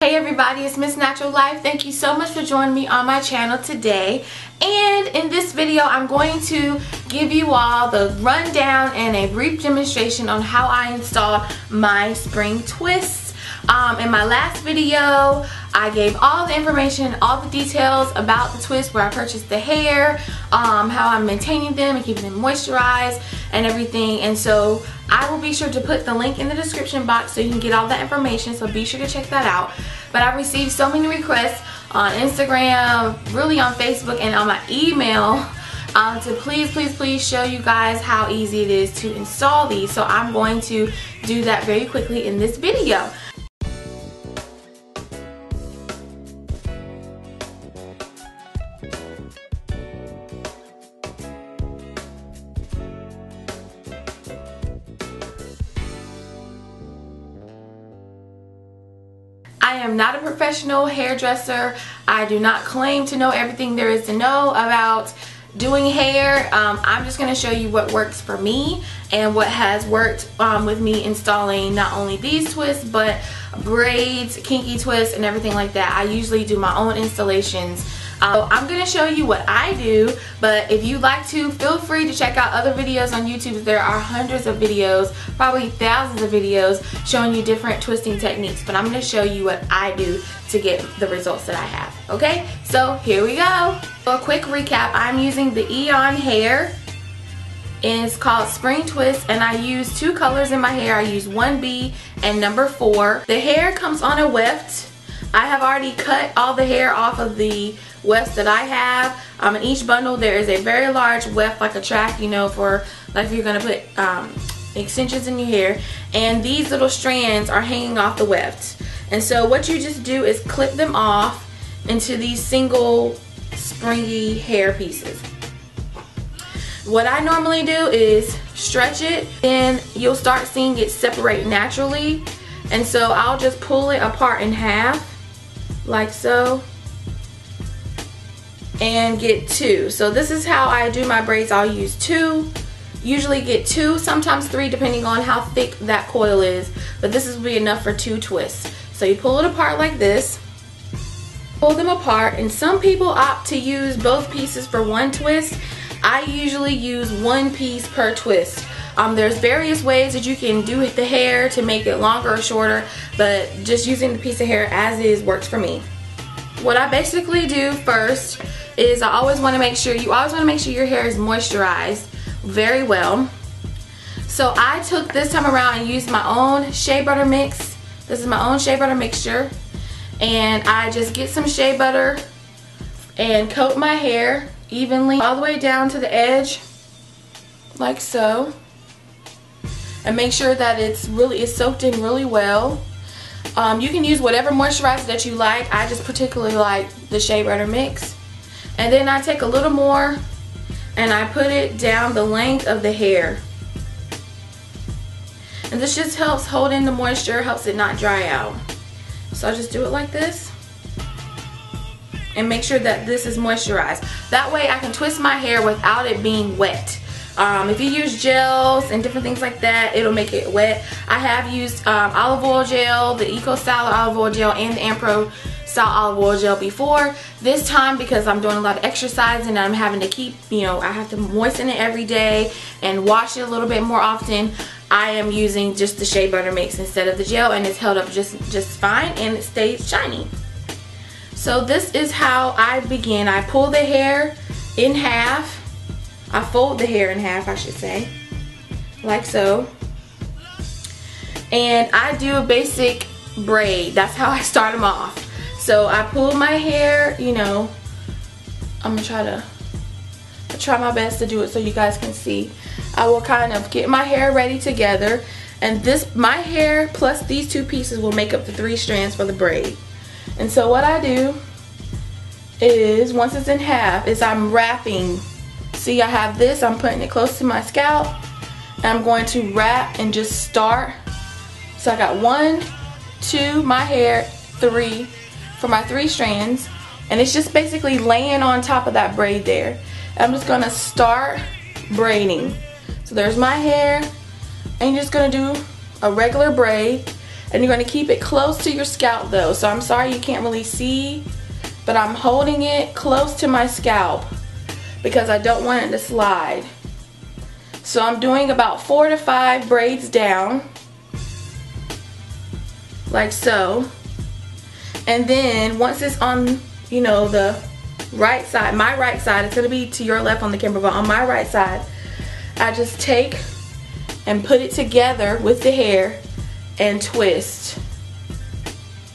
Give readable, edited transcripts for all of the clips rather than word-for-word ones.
Hey everybody, it's Miss Natural Life. Thank you so much for joining me on my channel today. And in this video, I'm going to give you all the rundown and a brief demonstration on how I installed my spring twists. In my last video, I gave all the information, all the details about the twist, where I purchased the hair, how I'm maintaining them and keeping them moisturized and everything. And so I will be sure to put the link in the description box so you can get all that information, so be sure to check that out. But I received so many requests on Instagram, really on Facebook, and on my email to please show you guys how easy it is to install these. So I'm going to do that very quickly in this video. I am not a professional hairdresser. I do not claim to know everything there is to know about doing hair. I'm just going to show you what works for me and what has worked with me installing not only these twists but braids, kinky twists, and everything like that. I usually do my own installations. So I'm going to show you what I do, but if you'd like to, feel free to check out other videos on YouTube. There are hundreds of videos, probably thousands of videos showing you different twisting techniques, but I'm going to show you what I do to get the results that I have. Okay, so here we go. For a quick recap, I'm using the Eon hair, and it's called Spring Twist, and I use two colors in my hair. I use 1B and number 4. The hair comes on a weft. I have already cut all the hair off of the wefts that I have. In each bundle there is a very large weft, like a track, you know, for like if you're gonna put extensions in your hair, and these little strands are hanging off the weft. And so what you just do is clip them off into these single springy hair pieces. What I normally do is stretch it, and you'll start seeing it separate naturally. And so I'll just pull it apart in half like so and get 2. So this is how I do my braids. I'll use 2, usually get 2, sometimes 3 depending on how thick that coil is, but this will be enough for 2 twists. So you pull it apart like this, pull them apart, and some people opt to use both pieces for one twist. I usually use one piece per twist. There's various ways that you can do the hair to make it longer or shorter, but just using the piece of hair as is works for me. What I basically do first is I always want to make sure, you always want to make sure your hair is moisturized very well. So I took this time around and used my own shea butter mix. This is my own shea butter mixture, and I just get some shea butter and coat my hair evenly all the way down to the edge like so, and make sure that it's soaked in really well. You can use whatever moisturizer that you like. I just particularly like the shea butter mix. And then I take a little more and I put it down the length of the hair. And this just helps hold in the moisture, helps it not dry out. So I just do it like this and make sure that this is moisturized. That way I can twist my hair without it being wet. If you use gels and different things like that, it'll make it wet. I have used olive oil gel, the Eco Style olive oil gel, and the Ampro Style olive oil gel before. This time, because I'm doing a lot of exercise and I'm having to keep, you know, I have to moisten it every day and wash it a little bit more often, I am using just the shea butter mix instead of the gel, and it's held up just fine and it stays shiny. So this is how I begin. I pull the hair in half. I fold the hair in half, I should say, like so. And I do a basic braid. That's how I start them off. So I pull my hair, you know, I'm gonna try my best to do it so you guys can see. I will kind of get my hair ready together, and my hair plus these 2 pieces will make up the 3 strands for the braid. And so what I do is, once it's in half, is I'm wrapping. See, I have this, I'm putting it close to my scalp, and I'm going to wrap and just start. So I got 1, 2, my hair, 3 for my 3 strands, and it's just basically laying on top of that braid there. I'm just gonna start braiding. So there's my hair, and you're just gonna do a regular braid. And you're going to keep it close to your scalp though. So I'm sorry you can't really see, but I'm holding it close to my scalp because I don't want it to slide. So I'm doing about 4 to 5 braids down, like so. And then once it's on, you know, the right side, my right side, it's going to be to your left on the camera, but on my right side, I just take and put it together with the hair and twist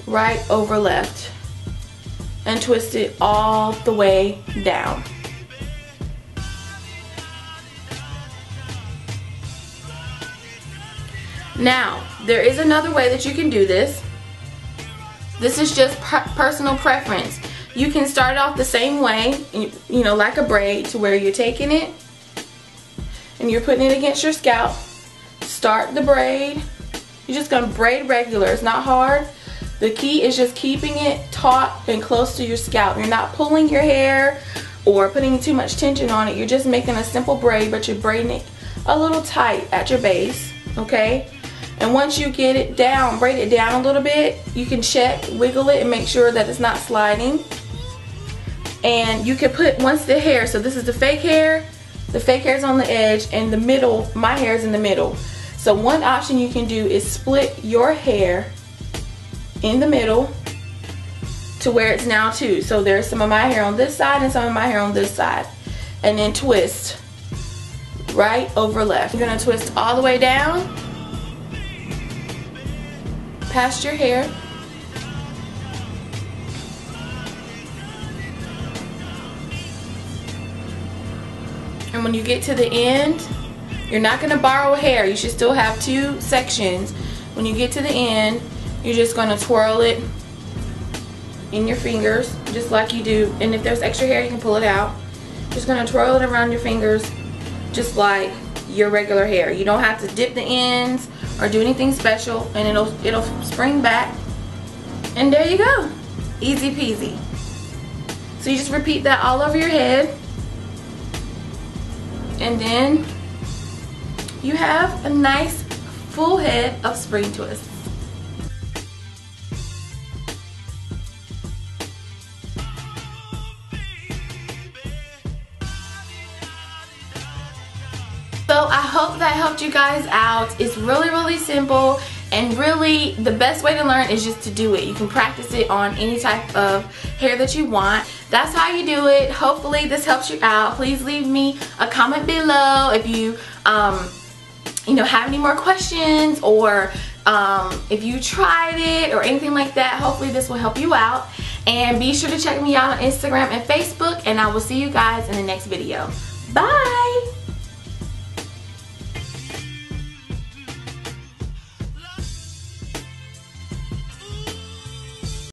right over left and twist it all the way down. Now, there is another way that you can do this. This is just personal preference. You can start off the same way, you know, like a braid, to where you're taking it and you're putting it against your scalp. Start the braid. You're just going to braid regular. It's not hard. The key is just keeping it taut and close to your scalp. You're not pulling your hair or putting too much tension on it. You're just making a simple braid, but you're braiding it a little tight at your base, okay? And once you get it down, braid it down a little bit, you can check, wiggle it, and make sure that it's not sliding. And you can put, once the hair, so this is the fake hair is on the edge, and the middle, my hair is in the middle. So one option you can do is split your hair in the middle to where it's now two. So there's some of my hair on this side and some of my hair on this side. And then twist right over left. You're gonna twist all the way down past your hair. And when you get to the end, you're not going to borrow hair. You should still have 2 sections. When you get to the end, you're just going to twirl it in your fingers, just like you do. And if there's extra hair, you can pull it out. Just going to twirl it around your fingers, just like your regular hair. You don't have to dip the ends or do anything special, and it'll spring back. And there you go. Easy peasy. So you just repeat that all over your head. And then you have a nice full head of spring twists. So I hope that helped you guys out. It's really simple, and really the best way to learn is just to do it. You can practice it on any type of hair that you want. That's how you do it. Hopefully this helps you out. Please leave me a comment below if you have any more questions, or if you tried it or anything like that. Hopefully this will help you out. And be sure to check me out on Instagram and Facebook, and I will see you guys in the next video. Bye!